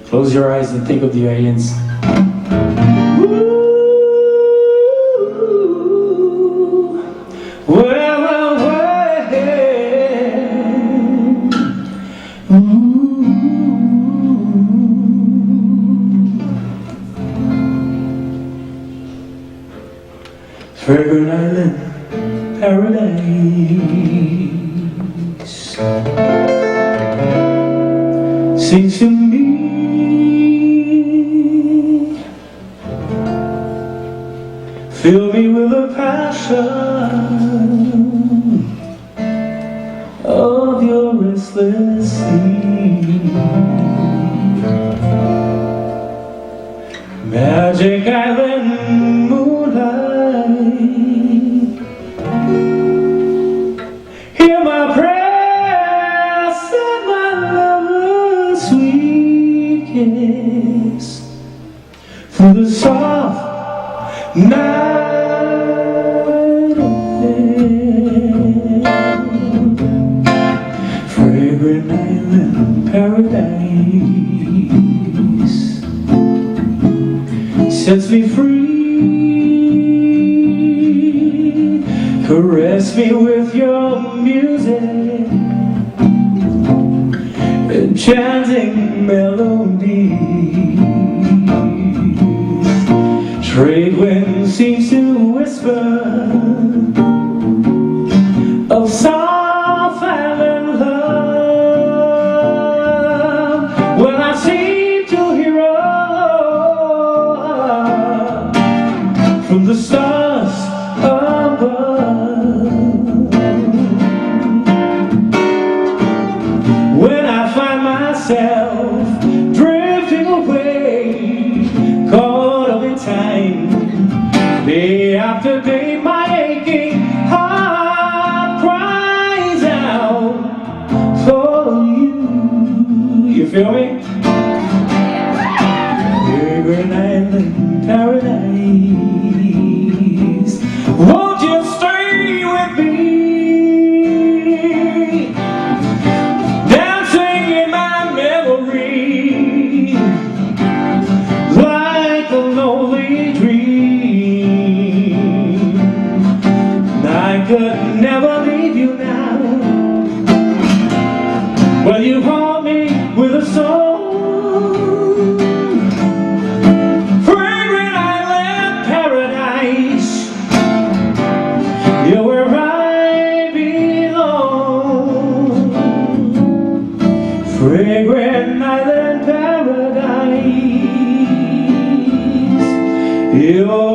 Close your eyes and think of the aliens. Fragrant island paradise sings to me, fill me with a passion of your restless sea. Magic island moonlight, hear my prayers, send my lover's sweet kiss through the soft night air. Fragrant island paradise sets me free. Caress me with your music, enchanting melody. Trade wind seems to whisper of soft island love. When I seem to hear from the stars above, when I find myself drifting away, caught up in time, day after day, my aching heart cries out for you. You feel me? Fragrant island paradise, won't you stay with me? Dancing in my memory like a lonely dream. I could never leave you now. Well, you haunt me with a song. You're where I belong. Fragrant island paradise, you're